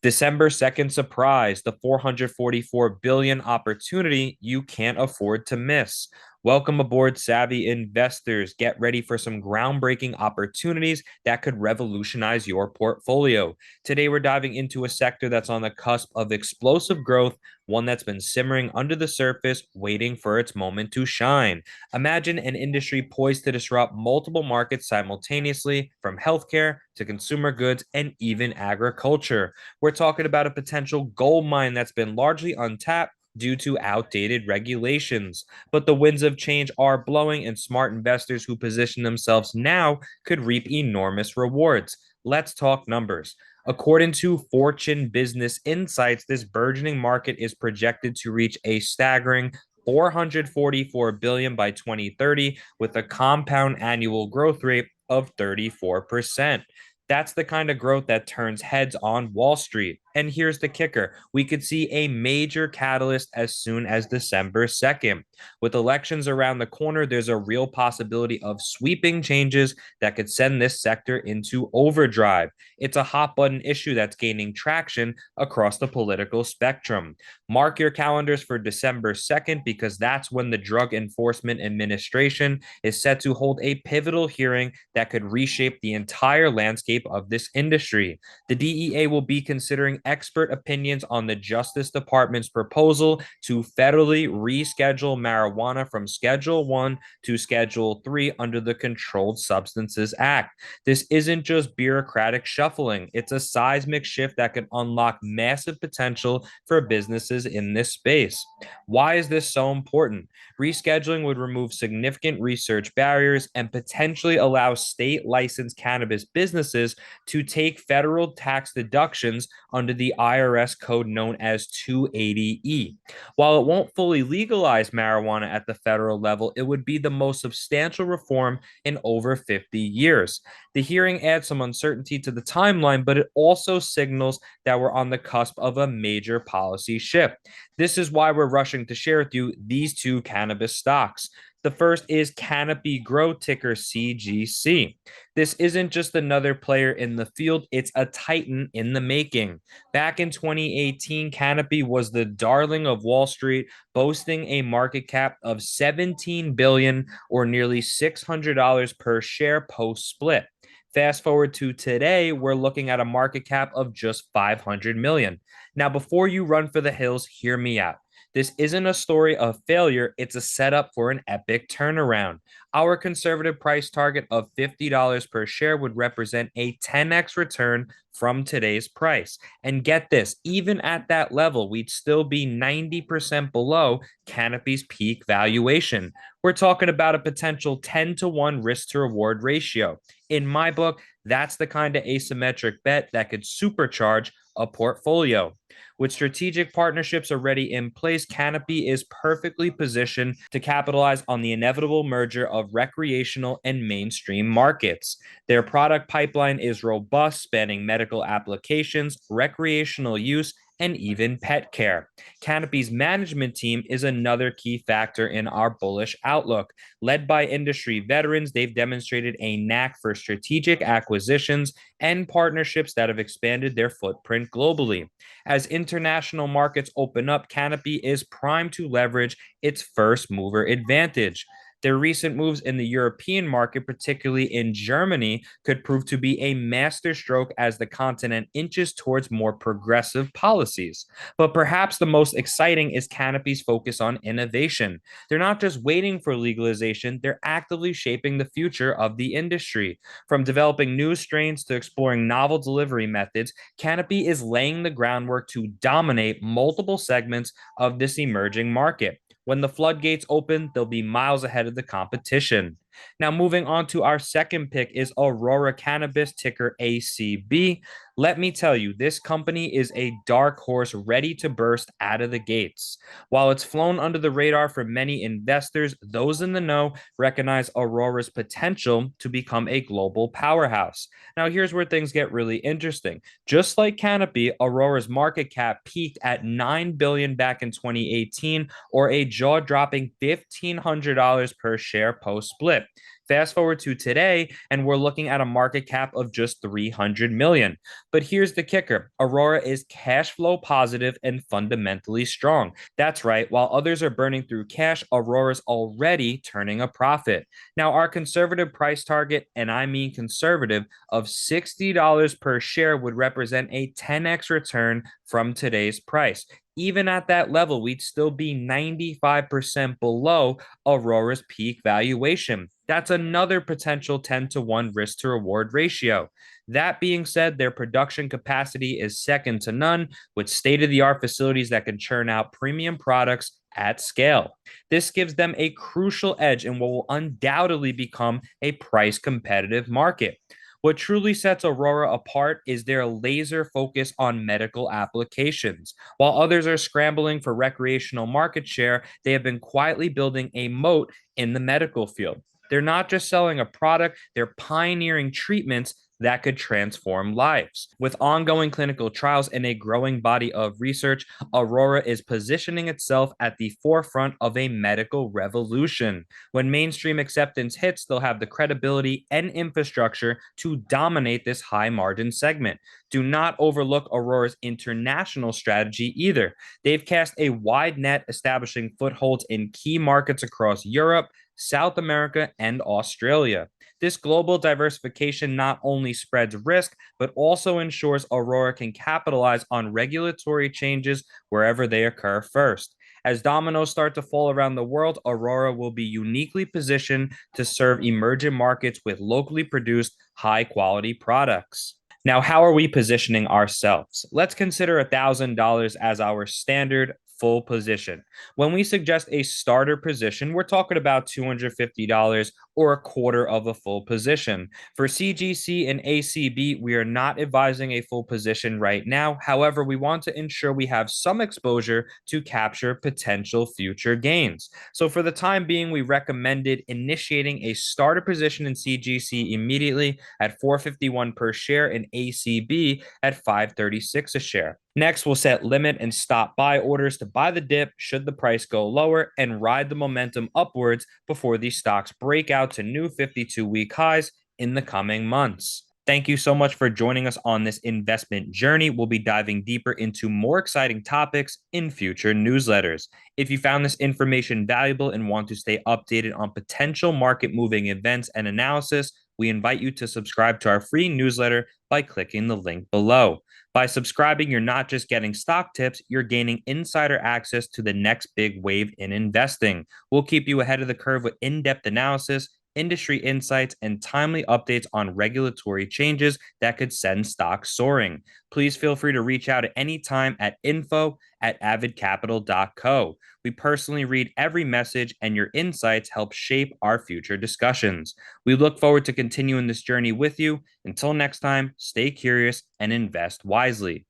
December 2nd surprise, the 444 billion opportunity you can't afford to miss. Welcome aboard, savvy investors. Get ready for some groundbreaking opportunities that could revolutionize your portfolio. Today, we're diving into a sector that's on the cusp of explosive growth, one that's been simmering under the surface, waiting for its moment to shine. Imagine an industry poised to disrupt multiple markets simultaneously, from healthcare to consumer goods and even agriculture. We're talking about a potential gold mine that's been largely untapped due to outdated regulations. But the winds of change are blowing, and smart investors who position themselves now could reap enormous rewards. Let's talk numbers. According to Fortune Business Insights, this burgeoning market is projected to reach a staggering 444 billion by 2030 with a compound annual growth rate of 34%. That's the kind of growth that turns heads on Wall Street. And here's the kicker: we could see a major catalyst as soon as December 2nd. With elections around the corner, there's a real possibility of sweeping changes that could send this sector into overdrive. It's a hot button issue that's gaining traction across the political spectrum. Mark your calendars for December 2nd because that's when the Drug Enforcement Administration is set to hold a pivotal hearing that could reshape the entire landscape of this industry. The DEA will be considering expert opinions on the Justice Department's proposal to federally reschedule marijuana from Schedule 1 to Schedule 3 under the Controlled Substances Act. This isn't just bureaucratic shuffling, it's a seismic shift that could unlock massive potential for businesses in this space. Why is this so important? Rescheduling would remove significant research barriers and potentially allow state licensed cannabis businesses to take federal tax deductions under the IRS code known as 280E. While it won't fully legalize marijuana at the federal level, it would be the most substantial reform in over 50 years. The hearing adds some uncertainty to the timeline, but it also signals that we're on the cusp of a major policy shift. This is why we're rushing to share with you these two cannabis stocks. The first is Canopy Grow, ticker CGC. This isn't just another player in the field, it's a titan in the making. Back in 2018, Canopy was the darling of Wall Street, boasting a market cap of 17 billion or nearly $600 per share post split. Fast forward to today, we're looking at a market cap of just 500 million. Now, before you run for the hills, hear me out. This isn't a story of failure, it's a setup for an epic turnaround. Our conservative price target of $50 per share would represent a 10x return from today's price. And get this, even at that level, we'd still be 90% below Canopy's peak valuation. We're talking about a potential 10 to 1 risk to reward ratio. In my book, that's the kind of asymmetric bet that could supercharge a portfolio. With strategic partnerships already in place, Canopy is perfectly positioned to capitalize on the inevitable merger of recreational and mainstream markets. Their product pipeline is robust, spanning medical applications, recreational use, and even pet care. Canopy's management team is another key factor in our bullish outlook. Led by industry veterans, they've demonstrated a knack for strategic acquisitions and partnerships that have expanded their footprint globally. As international markets open up, Canopy is primed to leverage its first mover advantage. Their recent moves in the European market, particularly in Germany, could prove to be a masterstroke as the continent inches towards more progressive policies. But perhaps the most exciting is Canopy's focus on innovation. They're not just waiting for legalization, they're actively shaping the future of the industry. From developing new strains to exploring novel delivery methods, Canopy is laying the groundwork to dominate multiple segments of this emerging market. When the floodgates open, they'll be miles ahead of the competition. Now, moving on to our second pick is Aurora Cannabis, ticker ACB. Let me tell you, this company is a dark horse ready to burst out of the gates. While it's flown under the radar for many investors, those in the know recognize Aurora's potential to become a global powerhouse. Now, here's where things get really interesting. Just like Canopy, Aurora's market cap peaked at 9 billion back in 2018, or a jaw-dropping $1,500 per share post-split. Fast forward to today, and we're looking at a market cap of just 300 million. But here's the kicker: Aurora is cash flow positive and fundamentally strong. That's right, while others are burning through cash, Aurora's already turning a profit. Now, our conservative price target, and I mean conservative, of $60 per share would represent a 10x return from today's price. Even at that level, we'd still be 95% below Aurora's peak valuation. That's another potential 10-to-1 risk to reward ratio. That being said, their production capacity is second to none, with state of the art facilities that can churn out premium products at scale. This gives them a crucial edge in what will undoubtedly become a price competitive market. What truly sets Aurora apart is their laser focus on medical applications. While others are scrambling for recreational market share, they have been quietly building a moat in the medical field. They're not just selling a product, they're pioneering treatments that could transform lives. With ongoing clinical trials and a growing body of research, Aurora is positioning itself at the forefront of a medical revolution. When mainstream acceptance hits, they'll have the credibility and infrastructure to dominate this high margin segment. Do not overlook Aurora's international strategy either. They've cast a wide net, establishing footholds in key markets across Europe, South America, and Australia. This global diversification not only spreads risk, but also ensures Aurora can capitalize on regulatory changes wherever they occur first. As dominoes start to fall around the world, Aurora will be uniquely positioned to serve emerging markets with locally produced, high quality products. Now, how are we positioning ourselves? Let's consider $1,000 as our standard full position. When we suggest a starter position, we're talking about $250 or a quarter of a full position. For CGC and ACB, we are not advising a full position right now. However, we want to ensure we have some exposure to capture potential future gains. So for the time being, we recommended initiating a starter position in CGC immediately at $4.51 per share and ACB at $5.36 a share. Next, we'll set limit and stop buy orders to buy the dip should the price go lower and ride the momentum upwards before these stocks break out to new 52-week highs in the coming months. Thank you so much for joining us on this investment journey. We'll be diving deeper into more exciting topics in future newsletters. If you found this information valuable and want to stay updated on potential market moving events and analysis, we invite you to subscribe to our free newsletter by clicking the link below. By subscribing, you're not just getting stock tips, you're gaining insider access to the next big wave in investing. We'll keep you ahead of the curve with in-depth analysis, industry insights, and timely updates on regulatory changes that could send stocks soaring. Please feel free to reach out at any time at info@avidcapital.co. We personally read every message, and your insights help shape our future discussions. We look forward to continuing this journey with you. Until next time, stay curious and invest wisely.